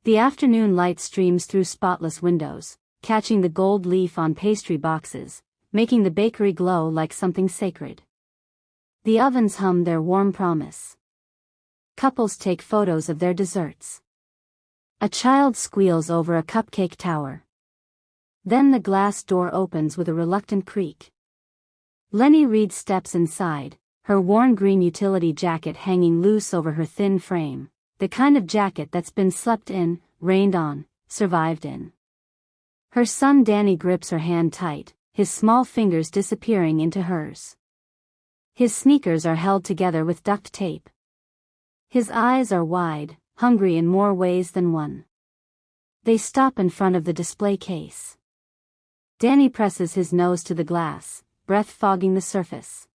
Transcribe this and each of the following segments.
The afternoon light streams through spotless windows, catching the gold leaf on pastry boxes, making the bakery glow like something sacred. The ovens hum their warm promise. Couples take photos of their desserts. A child squeals over a cupcake tower. Then the glass door opens with a reluctant creak. Lenny Reed steps inside, her worn green utility jacket hanging loose over her thin frame, the kind of jacket that's been slept in, rained on, survived in. Her son Danny grips her hand tight, his small fingers disappearing into hers. His sneakers are held together with duct tape. His eyes are wide, hungry in more ways than one. They stop in front of the display case. Danny presses his nose to the glass, breath fogging the surface.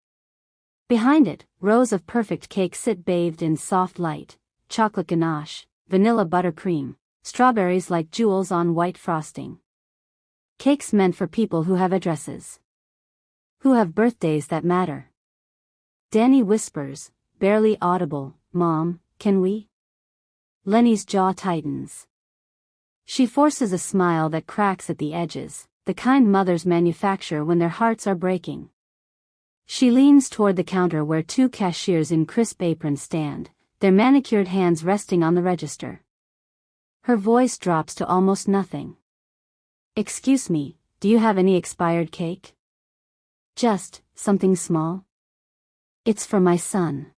Behind it, rows of perfect cakes sit bathed in soft light, chocolate ganache, vanilla buttercream, strawberries like jewels on white frosting. Cakes meant for people who have addresses. Who have birthdays that matter. Danny whispers, barely audible, "Mom, can we?" Lenny's jaw tightens. She forces a smile that cracks at the edges, the kind mothers manufacture when their hearts are breaking. She leans toward the counter where two cashiers in crisp aprons stand, their manicured hands resting on the register. Her voice drops to almost nothing. "Excuse me, do you have any expired cake?" "Just something small." "It's for my son."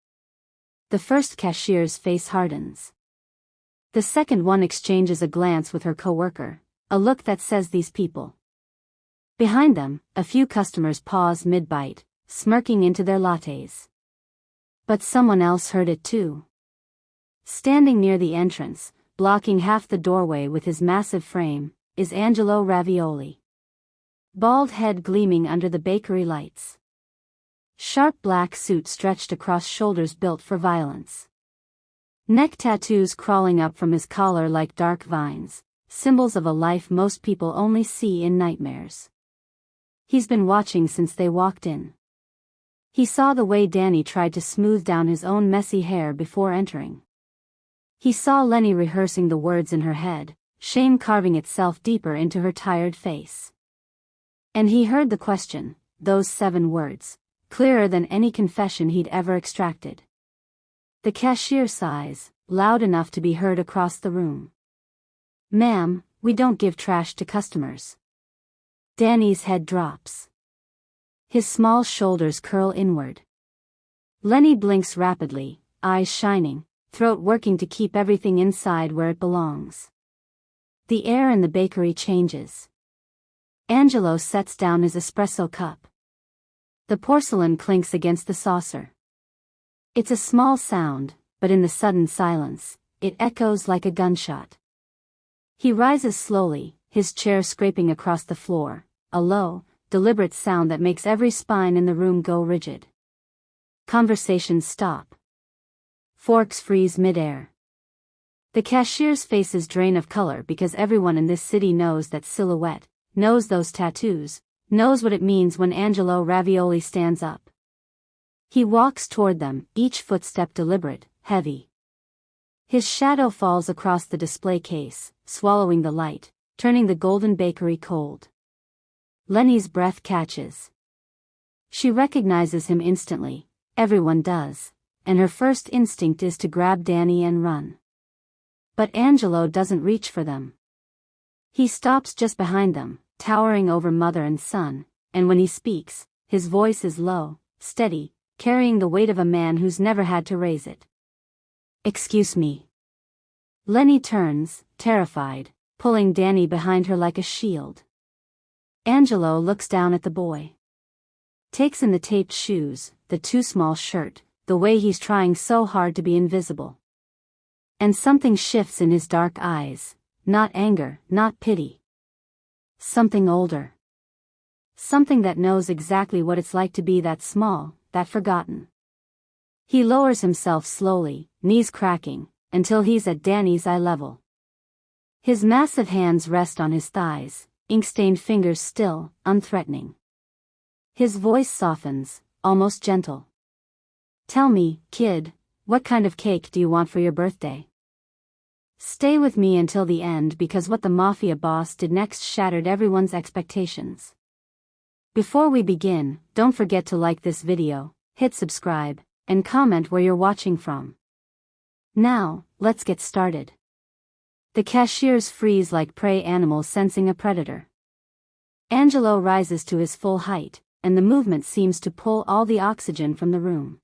The first cashier's face hardens. The second one exchanges a glance with her coworker, a look that says these people. Behind them, a few customers pause mid-bite, smirking into their lattes. But someone else heard it too. Standing near the entrance, blocking half the doorway with his massive frame, is Angelo Ravioli. Bald head gleaming under the bakery lights. Sharp black suit stretched across shoulders built for violence. Neck tattoos crawling up from his collar like dark vines, symbols of a life most people only see in nightmares. He's been watching since they walked in. He saw the way Danny tried to smooth down his own messy hair before entering. He saw Lenny rehearsing the words in her head, shame carving itself deeper into her tired face. And he heard the question, those 7 words, clearer than any confession he'd ever extracted. The cashier sighs, loud enough to be heard across the room. "Ma'am, we don't give trash to customers." Danny's head drops. His small shoulders curl inward. Lenny blinks rapidly, eyes shining, throat working to keep everything inside where it belongs. The air in the bakery changes. Angelo sets down his espresso cup. The porcelain clinks against the saucer. It's a small sound, but in the sudden silence, it echoes like a gunshot. He rises slowly, his chair scraping across the floor, a low, deliberate sound that makes every spine in the room go rigid. Conversations stop. Forks freeze midair. The cashier's faces drain of color because everyone in this city knows that silhouette, knows those tattoos, knows what it means when Angelo Ravioli stands up. He walks toward them, each footstep deliberate, heavy. His shadow falls across the display case, swallowing the light, turning the golden bakery cold. Lenny's breath catches. She recognizes him instantly, everyone does, and her first instinct is to grab Danny and run. But Angelo doesn't reach for them. He stops just behind them, towering over mother and son, and when he speaks, his voice is low, steady, carrying the weight of a man who's never had to raise it. "Excuse me." Lenny turns, terrified, pulling Danny behind her like a shield. Angelo looks down at the boy. Takes in the taped shoes, the too small shirt, the way he's trying so hard to be invisible. And something shifts in his dark eyes, not anger, not pity. Something older. Something that knows exactly what it's like to be that small, that forgotten. He lowers himself slowly, knees cracking, until he's at Danny's eye level. His massive hands rest on his thighs, ink-stained fingers still, unthreatening. His voice softens, almost gentle. "Tell me, kid, what kind of cake do you want for your birthday?" Stay with me until the end because what the Mafia boss did next shattered everyone's expectations. Before we begin, don't forget to like this video, hit subscribe, and comment where you're watching from. Now, let's get started. The cashiers freeze like prey animals sensing a predator. Angelo rises to his full height, and the movement seems to pull all the oxygen from the room.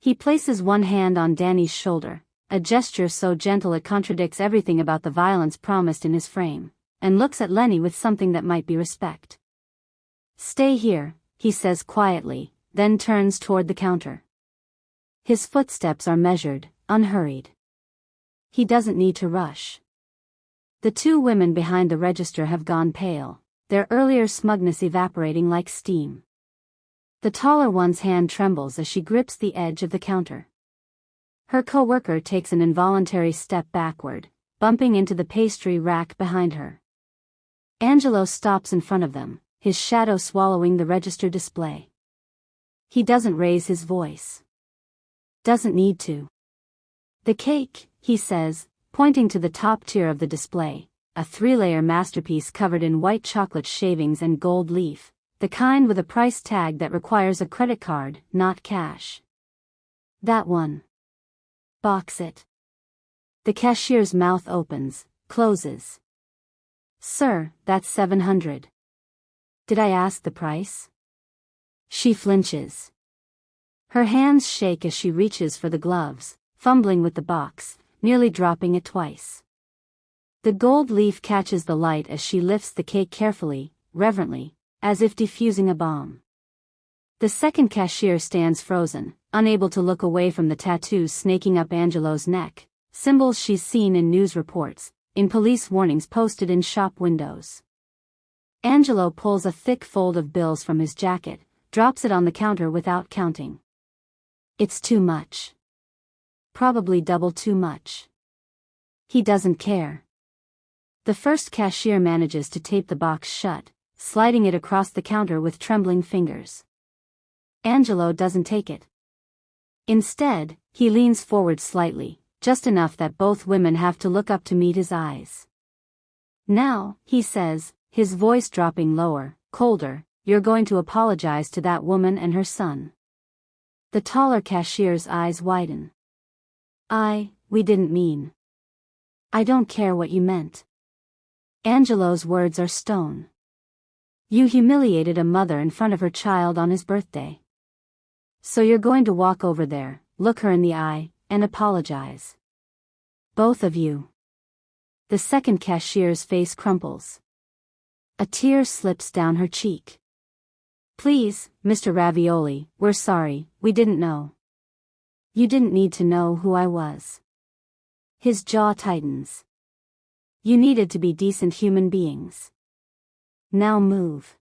He places one hand on Danny's shoulder, a gesture so gentle it contradicts everything about the violence promised in his frame, and looks at Lenny with something that might be respect. "Stay here," he says quietly, then turns toward the counter. His footsteps are measured, unhurried. He doesn't need to rush. The two women behind the register have gone pale, their earlier smugness evaporating like steam. The taller one's hand trembles as she grips the edge of the counter. Her co-worker takes an involuntary step backward, bumping into the pastry rack behind her. Angelo stops in front of them, his shadow swallowing the register display. He doesn't raise his voice. Doesn't need to. "The cake," he says, pointing to the top tier of the display, a 3-layer masterpiece covered in white chocolate shavings and gold leaf, the kind with a price tag that requires a credit card, not cash. "That one." "Box it." The cashier's mouth opens, closes. "Sir, that's $700. Did I ask the price?" She flinches. Her hands shake as she reaches for the gloves, fumbling with the box, nearly dropping it twice. The gold leaf catches the light as she lifts the cake carefully, reverently, as if defusing a bomb. The second cashier stands frozen, unable to look away from the tattoos snaking up Angelo's neck, symbols she's seen in news reports, in police warnings posted in shop windows. Angelo pulls a thick fold of bills from his jacket, drops it on the counter without counting. It's too much. Probably double too much. He doesn't care. The first cashier manages to tape the box shut, sliding it across the counter with trembling fingers. Angelo doesn't take it. Instead, he leans forward slightly, just enough that both women have to look up to meet his eyes. "Now," he says, his voice dropping lower, colder, "you're going to apologize to that woman and her son." The taller cashier's eyes widen. We didn't mean." "I don't care what you meant." Angelo's words are stone. "You humiliated a mother in front of her child on his birthday. So you're going to walk over there, look her in the eye, and apologize. Both of you." The second cashier's face crumples. A tear slips down her cheek. "Please, Mr. Ravioli, we're sorry, we didn't know." "You didn't need to know who I was." His jaw tightens. "You needed to be decent human beings. Now move."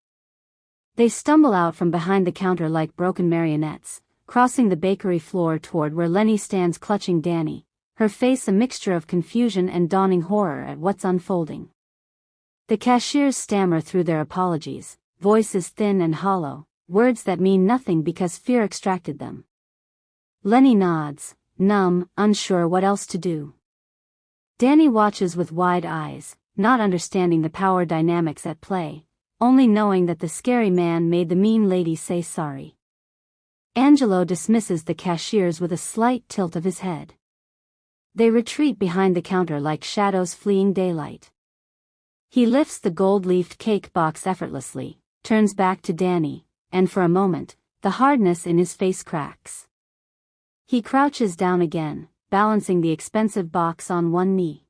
They stumble out from behind the counter like broken marionettes, crossing the bakery floor toward where Lenny stands clutching Danny, her face a mixture of confusion and dawning horror at what's unfolding. The cashiers stammer through their apologies, voices thin and hollow, words that mean nothing because fear extracted them. Lenny nods, numb, unsure what else to do. Danny watches with wide eyes, not understanding the power dynamics at play, only knowing that the scary man made the mean lady say sorry. Angelo dismisses the cashiers with a slight tilt of his head. They retreat behind the counter like shadows fleeing daylight. He lifts the gold-leafed cake box effortlessly, turns back to Danny, and for a moment, the hardness in his face cracks. He crouches down again, balancing the expensive box on one knee.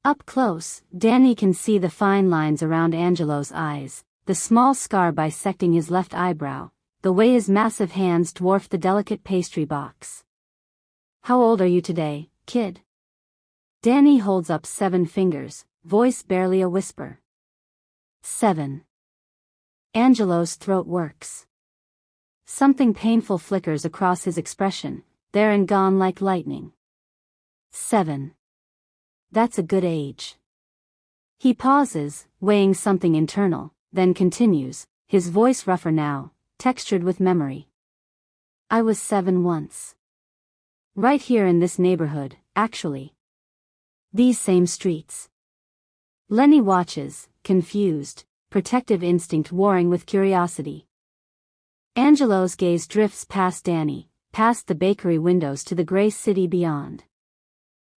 Up close, Danny can see the fine lines around Angelo's eyes, the small scar bisecting his left eyebrow, the way his massive hands dwarf the delicate pastry box. "How old are you today, kid?" Danny holds up 7 fingers, voice barely a whisper. 7. Angelo's throat works. Something painful flickers across his expression, there and gone like lightning. 7. That's a good age. He pauses, weighing something internal, then continues, his voice rougher now, textured with memory. "I was 7 once. Right here in this neighborhood, actually. These same streets. Lenny watches, confused, protective instinct warring with curiosity. Angelo's gaze drifts past Danny, past the bakery windows to the gray city beyond.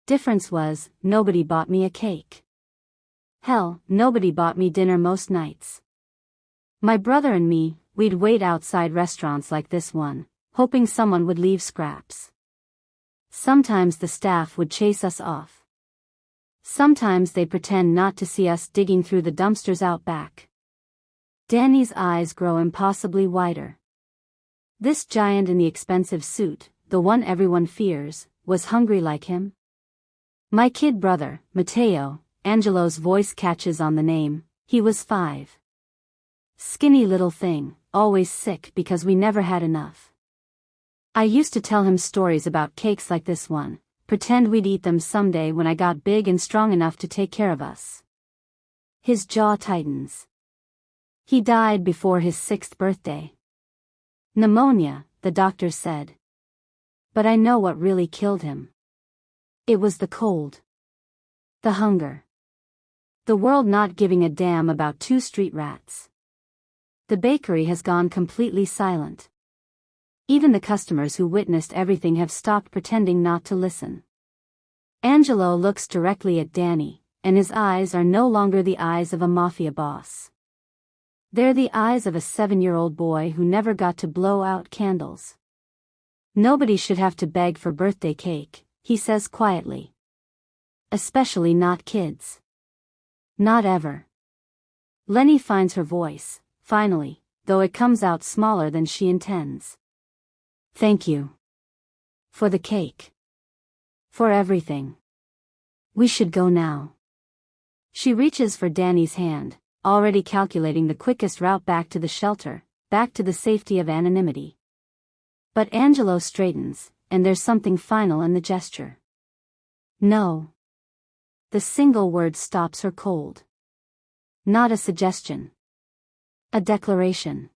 Difference was, nobody bought me a cake. Hell, nobody bought me dinner most nights. My brother and me, we'd wait outside restaurants like this one, hoping someone would leave scraps. Sometimes the staff would chase us off. Sometimes they'd pretend not to see us digging through the dumpsters out back. Danny's eyes grow impossibly wider. This giant in the expensive suit, the one everyone fears, was hungry like him? My kid brother, Matteo, Angelo's voice catches on the name, he was 5. Skinny little thing, always sick because we never had enough. I used to tell him stories about cakes like this one, pretend we'd eat them someday when I got big and strong enough to take care of us. His jaw tightens. He died before his 6th birthday. Pneumonia, the doctor said. But I know what really killed him. It was the cold. The hunger. The world not giving a damn about 2 street rats. The bakery has gone completely silent. Even the customers who witnessed everything have stopped pretending not to listen. Angelo looks directly at Danny, and his eyes are no longer the eyes of a mafia boss. They're the eyes of a 7-year-old boy who never got to blow out candles. Nobody should have to beg for birthday cake, he says quietly. Especially not kids. Not ever. Lenny finds her voice, finally, though it comes out smaller than she intends. Thank you. For the cake. For everything. We should go now. She reaches for Danny's hand, already calculating the quickest route back to the shelter, back to the safety of anonymity. But Angelo straightens, and there's something final in the gesture. No. The single word stops her cold. Not a suggestion. A declaration.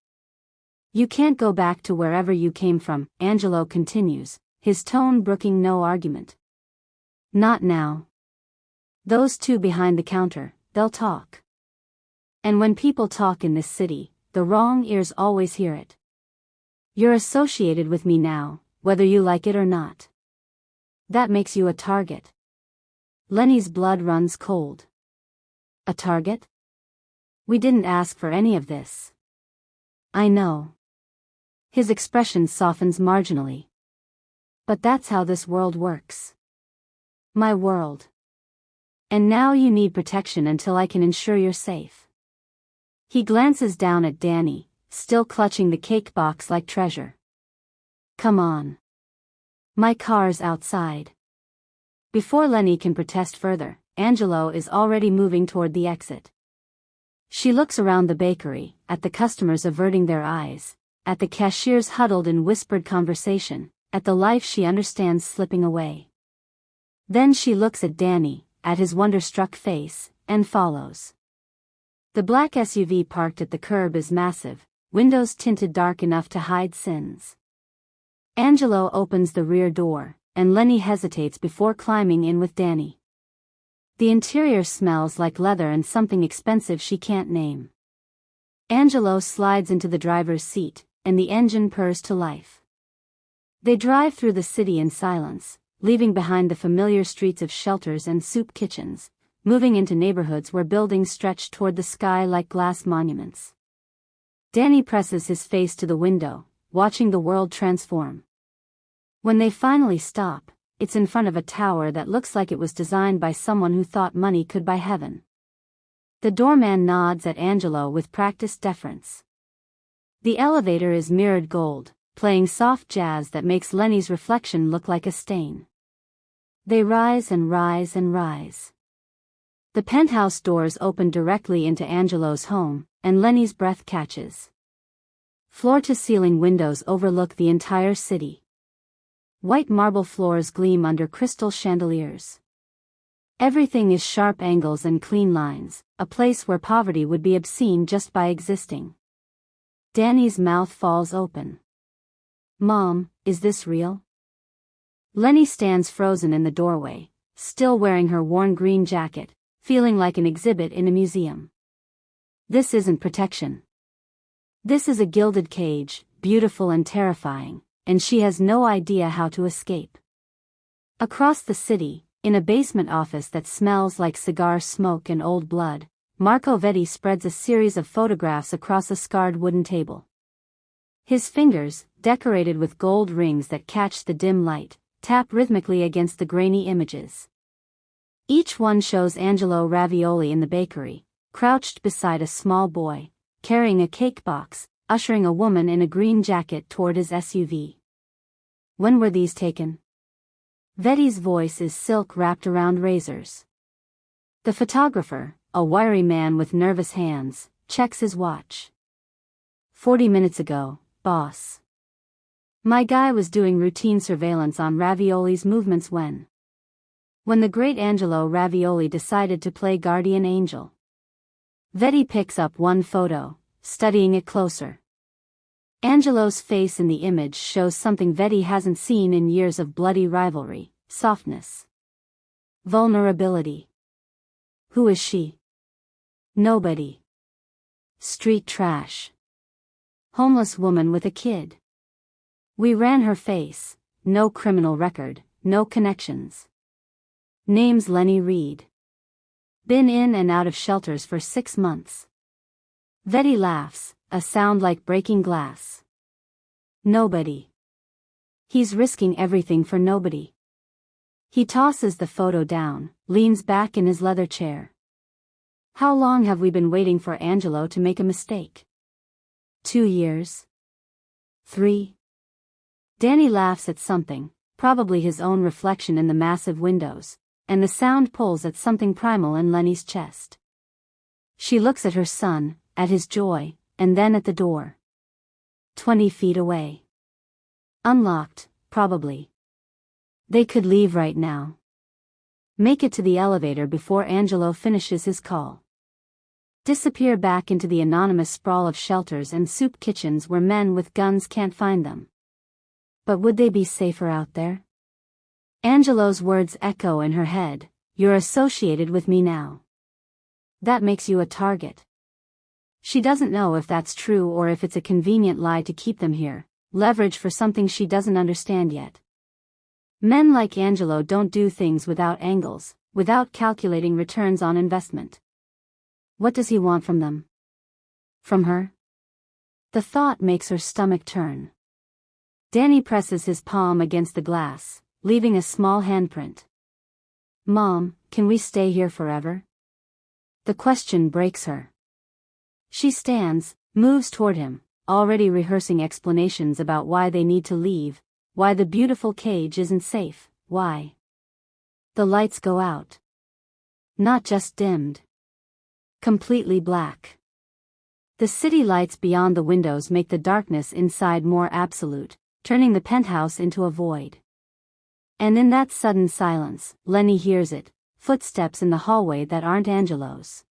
You can't go back to wherever you came from, Angelo continues, his tone brooking no argument. Not now. Those 2 behind the counter, they'll talk. And when people talk in this city, the wrong ears always hear it. You're associated with me now, whether you like it or not. That makes you a target. Lenny's blood runs cold. A target? We didn't ask for any of this. I know. His expression softens marginally. But that's how this world works. My world. And now you need protection until I can ensure you're safe. He glances down at Danny, still clutching the cake box like treasure. Come on. My car's outside. Before Lenny can protest further, Angelo is already moving toward the exit. She looks around the bakery, at the customers averting their eyes, at the cashiers huddled in whispered conversation, at the life she understands slipping away. Then she looks at Danny, at his wonder-struck face, and follows. The black SUV parked at the curb is massive, windows tinted dark enough to hide sins. Angelo opens the rear door, and Lenny hesitates before climbing in with Danny. The interior smells like leather and something expensive she can't name. Angelo slides into the driver's seat, and the engine purrs to life. They drive through the city in silence, leaving behind the familiar streets of shelters and soup kitchens, moving into neighborhoods where buildings stretch toward the sky like glass monuments. Danny presses his face to the window, watching the world transform. When they finally stop, it's in front of a tower that looks like it was designed by someone who thought money could buy heaven. The doorman nods at Angelo with practiced deference. The elevator is mirrored gold, playing soft jazz that makes Lenny's reflection look like a stain. They rise and rise and rise. The penthouse doors open directly into Angelo's home, and Lenny's breath catches. Floor-to-ceiling windows overlook the entire city. White marble floors gleam under crystal chandeliers. Everything is sharp angles and clean lines, a place where poverty would be obscene just by existing. Danny's mouth falls open. Mom, is this real? Lenny stands frozen in the doorway, still wearing her worn green jacket, feeling like an exhibit in a museum. This isn't protection. This is a gilded cage, beautiful and terrifying, and she has no idea how to escape. Across the city, in a basement office that smells like cigar smoke and old blood, Marco Vetti spreads a series of photographs across a scarred wooden table. His fingers, decorated with gold rings that catch the dim light, tap rhythmically against the grainy images. Each one shows Angelo Ravioli in the bakery, crouched beside a small boy, carrying a cake box, ushering a woman in a green jacket toward his SUV. When were these taken? Vetti's voice is silk wrapped around razors. The photographer, a wiry man with nervous hands, checks his watch. 40 minutes ago, boss. My guy was doing routine surveillance on Ravioli's movements when the great Angelo Ravioli decided to play guardian angel. Vetti picks up one photo, studying it closer. Angelo's face in the image shows something Vetti hasn't seen in years of bloody rivalry: softness, vulnerability. Who is she? Nobody. Street trash. Homeless woman with a kid. We ran her face, no criminal record, no connections. Name's Lenny Reed. Been in and out of shelters for 6 months. Vetti laughs, a sound like breaking glass. Nobody. He's risking everything for nobody. He tosses the photo down, leans back in his leather chair. How long have we been waiting for Angelo to make a mistake? 2 years? 3? Danny laughs at something, probably his own reflection in the massive windows, and the sound pulls at something primal in Lenny's chest. She looks at her son, at his joy, and then at the door. 20 feet away. Unlocked, probably. They could leave right now. Make it to the elevator before Angelo finishes his call. Disappear back into the anonymous sprawl of shelters and soup kitchens where men with guns can't find them. But would they be safer out there? Angelo's words echo in her head: "You're associated with me now. That makes you a target." She doesn't know if that's true or if it's a convenient lie to keep them here, leverage for something she doesn't understand yet. Men like Angelo don't do things without angles, without calculating returns on investment. What does he want from them? From her? The thought makes her stomach turn. Danny presses his palm against the glass, leaving a small handprint. Mom, can we stay here forever? The question breaks her. She stands, moves toward him, already rehearsing explanations about why they need to leave, why the beautiful cage isn't safe, why the lights go out. Not just dimmed. Completely black. The city lights beyond the windows make the darkness inside more absolute, turning the penthouse into a void. And in that sudden silence, Lenny hears it, footsteps in the hallway that aren't Angelo's.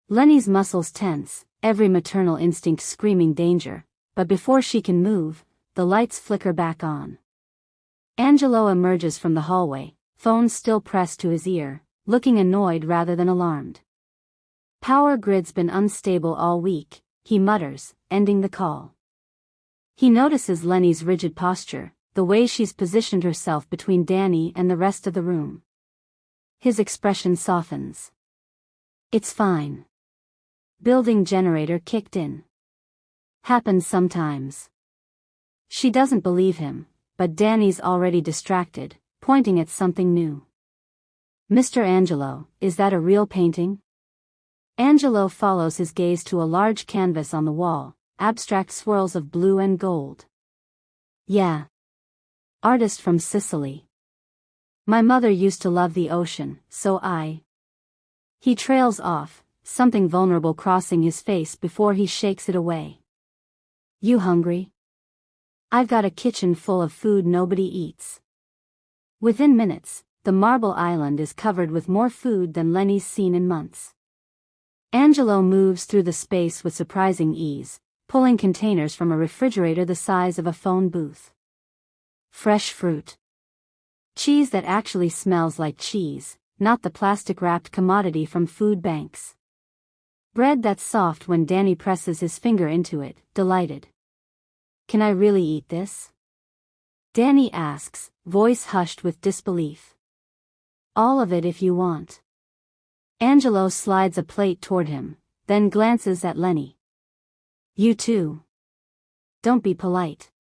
Lenny's muscles tense, every maternal instinct screaming danger, but before she can move, the lights flicker back on. Angelo emerges from the hallway, phone still pressed to his ear, looking annoyed rather than alarmed. Power grid's been unstable all week, he mutters, ending the call. He notices Lenny's rigid posture, the way she's positioned herself between Danny and the rest of the room. His expression softens. It's fine. Building generator kicked in. Happens sometimes. She doesn't believe him, but Danny's already distracted, pointing at something new. Mr. Angelo, is that a real painting? Angelo follows his gaze to a large canvas on the wall, abstract swirls of blue and gold. Yeah. Artist from Sicily. My mother used to love the ocean, so I. He trails off, something vulnerable crossing his face before he shakes it away. You hungry? I've got a kitchen full of food nobody eats. Within minutes, the marble island is covered with more food than Lenny's seen in months. Angelo moves through the space with surprising ease, pulling containers from a refrigerator the size of a phone booth. Fresh fruit. Cheese that actually smells like cheese, not the plastic-wrapped commodity from food banks. Bread that's soft when Danny presses his finger into it, delighted. "Can I really eat this?" Danny asks, voice hushed with disbelief. "All of it if you want." Angelo slides a plate toward him, then glances at Lenny. "You too. Don't be polite."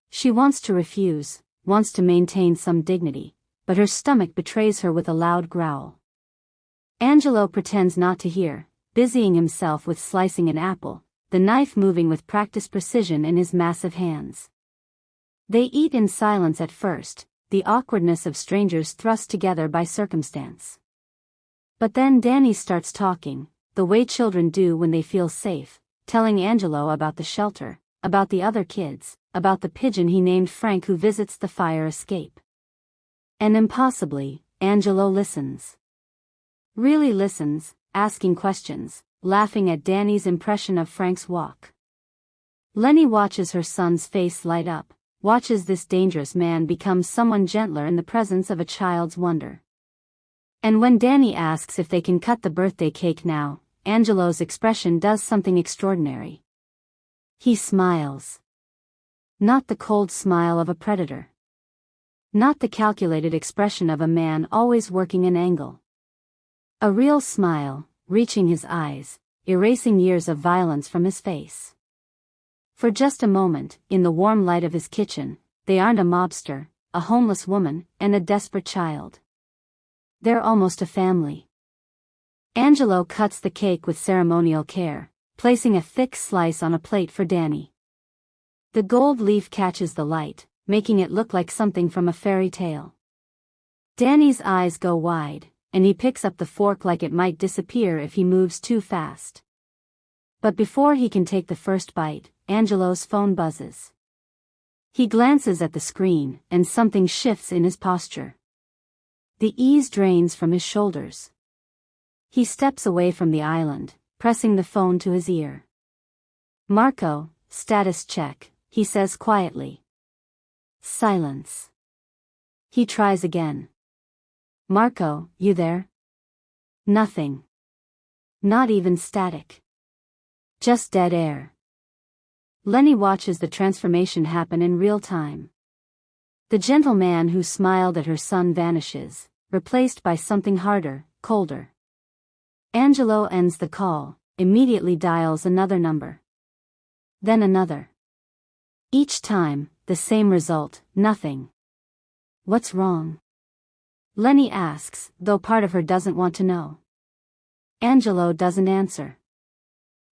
She wants to refuse, wants to maintain some dignity, but her stomach betrays her with a loud growl. Angelo pretends not to hear, busying himself with slicing an apple, the knife moving with practiced precision in his massive hands. They eat in silence at first, the awkwardness of strangers thrust together by circumstance. But then Danny starts talking, the way children do when they feel safe, telling Angelo about the shelter, about the other kids, about the pigeon he named Frank who visits the fire escape. And impossibly, Angelo listens. Really listens, asking questions, laughing at Danny's impression of Frank's walk. Lenny watches her son's face light up, watches this dangerous man become someone gentler in the presence of a child's wonder. And when Danny asks if they can cut the birthday cake now, Angelo's expression does something extraordinary. He smiles. Not the cold smile of a predator. Not the calculated expression of a man always working an angle. A real smile, reaching his eyes, erasing years of violence from his face. For just a moment, in the warm light of his kitchen, they aren't a mobster, a homeless woman, and a desperate child. They're almost a family. Angelo cuts the cake with ceremonial care, placing a thick slice on a plate for Danny. The gold leaf catches the light, making it look like something from a fairy tale. Danny's eyes go wide, and he picks up the fork like it might disappear if he moves too fast. But before he can take the first bite, Angelo's phone buzzes. He glances at the screen, and something shifts in his posture. The ease drains from his shoulders. He steps away from the island, pressing the phone to his ear. "Marco, status check," he says quietly. Silence. He tries again. "Marco, you there?" Nothing. Not even static. Just dead air. Lenny watches the transformation happen in real time. The gentle man who smiled at her son vanishes, replaced by something harder, colder. Angelo ends the call, immediately dials another number. Then another. Each time, the same result, nothing. "What's wrong?" Lenny asks, though part of her doesn't want to know. Angelo doesn't answer.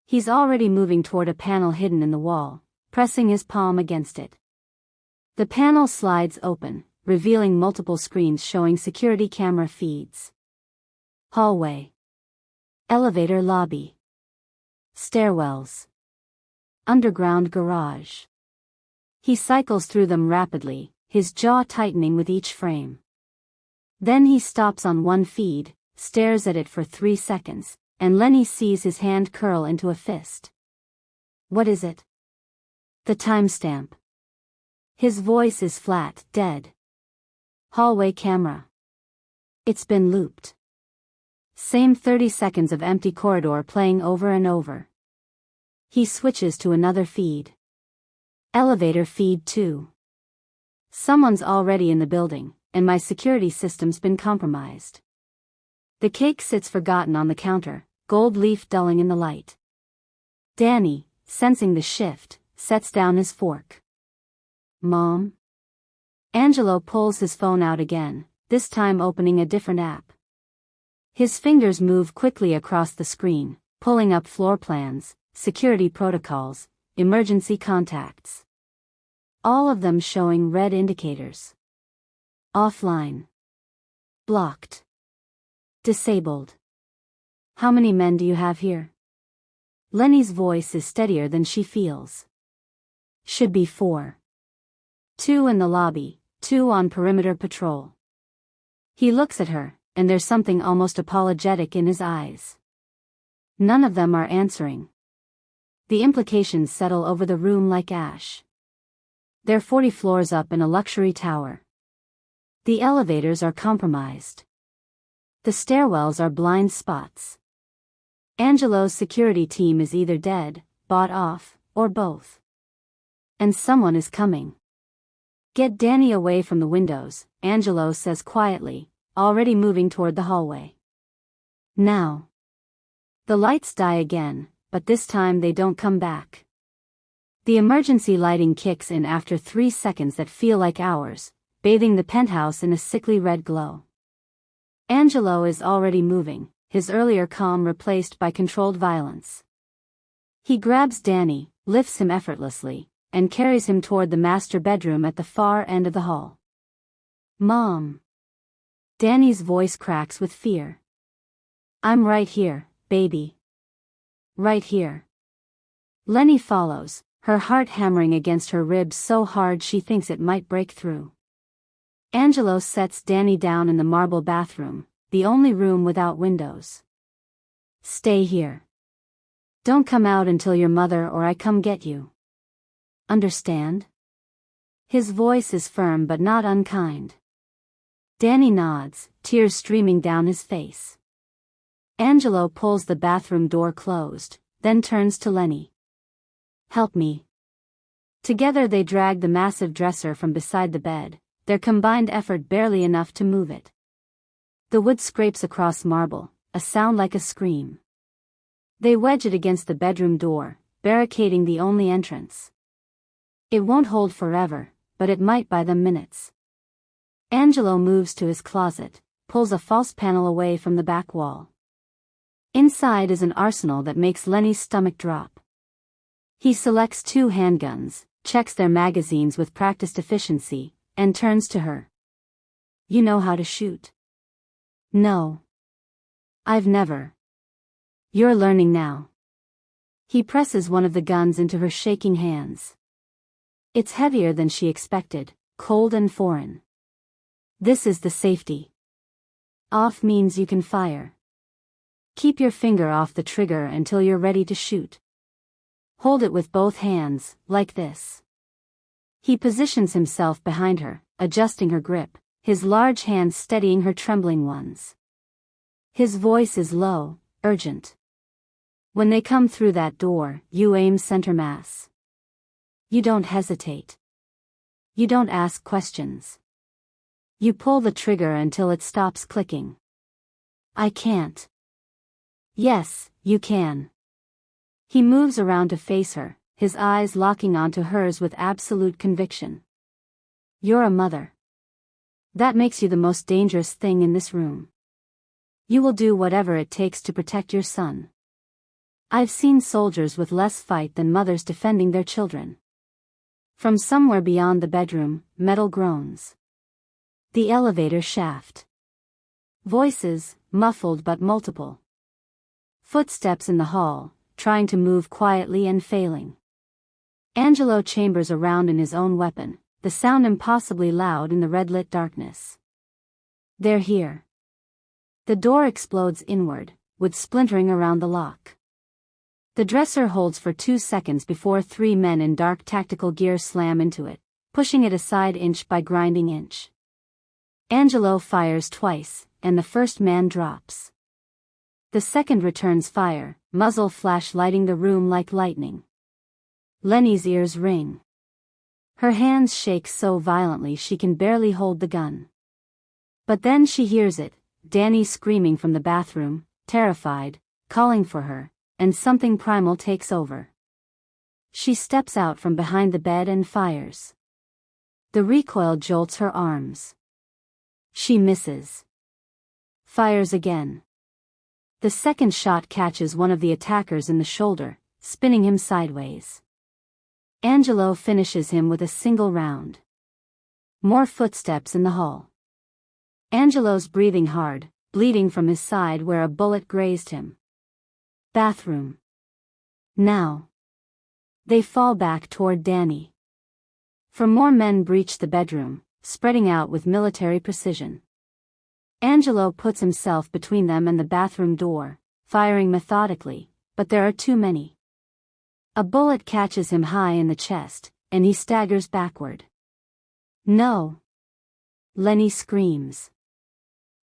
He's already moving toward a panel hidden in the wall, pressing his palm against it. The panel slides open, revealing multiple screens showing security camera feeds. Hallway. Elevator lobby. Stairwells. Underground garage. He cycles through them rapidly, his jaw tightening with each frame. Then he stops on one feed, stares at it for 3 seconds, and Lenny sees his hand curl into a fist. "What is it?" "The timestamp." His voice is flat, dead. Hallway camera. It's been looped. Same 30 seconds of empty corridor playing over and over. He switches to another feed. Elevator feed 2. Someone's already in the building, and my security system's been compromised. The cake sits forgotten on the counter, gold leaf dulling in the light. Danny, sensing the shift, sets down his fork. "Mom?" Angelo pulls his phone out again, this time opening a different app. His fingers move quickly across the screen, pulling up floor plans, security protocols, emergency contacts. All of them showing red indicators. Offline. Blocked. Disabled. "How many men do you have here?" Lenny's voice is steadier than she feels. "Should be 4. 2 in the lobby, 2 on perimeter patrol." He looks at her, and there's something almost apologetic in his eyes. None of them are answering. The implications settle over the room like ash. They're 40 floors up in a luxury tower. The elevators are compromised. The stairwells are blind spots. Angelo's security team is either dead, bought off, or both. And someone is coming. Get Danny away from the windows, Angelo says quietly, already moving toward the hallway. Now. The lights die again, but this time they don't come back. The emergency lighting kicks in after 3 seconds that feel like hours, bathing the penthouse in a sickly red glow. Angelo is already moving, his earlier calm replaced by controlled violence. He grabs Danny, lifts him effortlessly, and carries him toward the master bedroom at the far end of the hall. Mom. Danny's voice cracks with fear. I'm right here, baby. Right here. Lenny follows, her heart hammering against her ribs so hard she thinks it might break through. Angelo sets Danny down in the marble bathroom, the only room without windows. Stay here. Don't come out until your mother or I come get you. Understand? His voice is firm but not unkind. Danny nods, tears streaming down his face. Angelo pulls the bathroom door closed, then turns to Lenny. Help me. Together they drag the massive dresser from beside the bed, their combined effort barely enough to move it. The wood scrapes across marble, a sound like a scream. They wedge it against the bedroom door, barricading the only entrance. It won't hold forever, but it might buy them minutes. Angelo moves to his closet, pulls a false panel away from the back wall. Inside is an arsenal that makes Lenny's stomach drop. He selects 2 handguns, checks their magazines with practiced efficiency, and turns to her. You know how to shoot? No. I've never. You're learning now. He presses one of the guns into her shaking hands. It's heavier than she expected, cold and foreign. This is the safety. Off means you can fire. Keep your finger off the trigger until you're ready to shoot. Hold it with both hands, like this. He positions himself behind her, adjusting her grip, his large hands steadying her trembling ones. His voice is low, urgent. When they come through that door, you aim center mass. You don't hesitate. You don't ask questions. You pull the trigger until it stops clicking. I can't. Yes, you can. He moves around to face her, his eyes locking onto hers with absolute conviction. You're a mother. That makes you the most dangerous thing in this room. You will do whatever it takes to protect your son. I've seen soldiers with less fight than mothers defending their children. From somewhere beyond the bedroom, metal groans. The elevator shaft. Voices, muffled but multiple. Footsteps in the hall, trying to move quietly and failing. Angelo chambers around in his own weapon, the sound impossibly loud in the red-lit darkness. They're here. The door explodes inward, with splintering around the lock. The dresser holds for 2 seconds before 3 men in dark tactical gear slam into it, pushing it aside inch by grinding inch. Angelo fires twice, and the first man drops. The second returns fire, muzzle flash lighting the room like lightning. Lenny's ears ring. Her hands shake so violently she can barely hold the gun. But then she hears it, Danny screaming from the bathroom, terrified, calling for her, and something primal takes over. She steps out from behind the bed and fires. The recoil jolts her arms. She misses. Fires again. The second shot catches one of the attackers in the shoulder, spinning him sideways. Angelo finishes him with a single round. More footsteps in the hall. Angelo's breathing hard, bleeding from his side where a bullet grazed him. Bathroom. Now. They fall back toward Danny. For more men breach the bedroom, spreading out with military precision. Angelo puts himself between them and the bathroom door, firing methodically, but there are too many. A bullet catches him high in the chest, and he staggers backward. No. Lenny screams.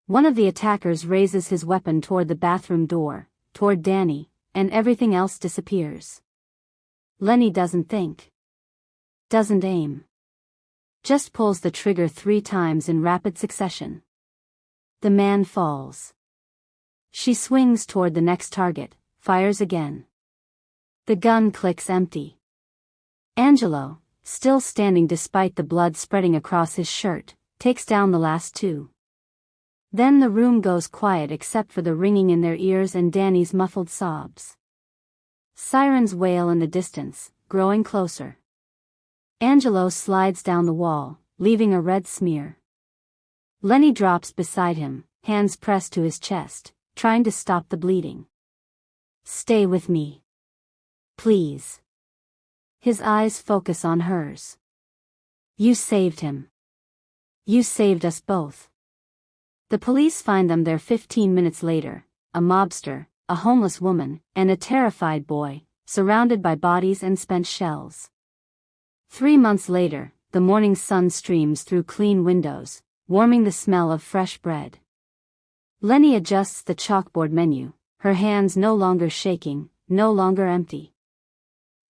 One of the attackers raises his weapon toward the bathroom door, toward Danny, and everything else disappears. Lenny doesn't think. Doesn't aim. Just pulls the trigger 3 times in rapid succession. The man falls. She swings toward the next target, fires again. The gun clicks empty. Angelo, still standing despite the blood spreading across his shirt, takes down the last 2. Then the room goes quiet except for the ringing in their ears and Danny's muffled sobs. Sirens wail in the distance, growing closer. Angelo slides down the wall, leaving a red smear. Lenny drops beside him, hands pressed to his chest, trying to stop the bleeding. Stay with me. Please. His eyes focus on hers. You saved him. You saved us both. The police find them there 15 minutes later, a mobster, a homeless woman, and a terrified boy, surrounded by bodies and spent shells. 3 months later, the morning sun streams through clean windows, warming the smell of fresh bread. Lenny adjusts the chalkboard menu, her hands no longer shaking, no longer empty.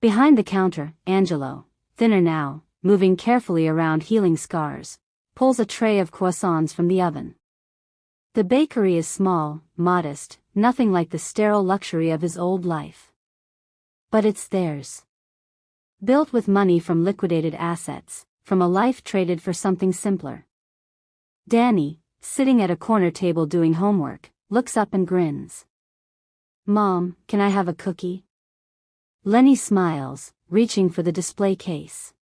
Behind the counter, Angelo, thinner now, moving carefully around healing scars, pulls a tray of croissants from the oven. The bakery is small, modest, nothing like the sterile luxury of his old life. But it's theirs. Built with money from liquidated assets, from a life traded for something simpler. Danny, sitting at a corner table doing homework, looks up and grins. Mom, can I have a cookie? Lenny smiles, reaching for the display case.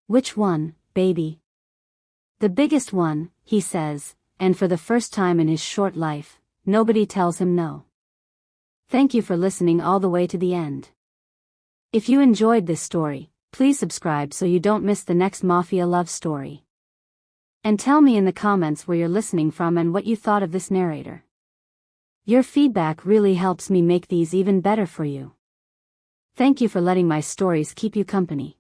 Which one, baby? The biggest one, he says, and for the first time in his short life, nobody tells him no. Thank you for listening all the way to the end. If you enjoyed this story, please subscribe so you don't miss the next Mafia love story. And tell me in the comments where you're listening from and what you thought of this narrator. Your feedback really helps me make these even better for you. Thank you for letting my stories keep you company.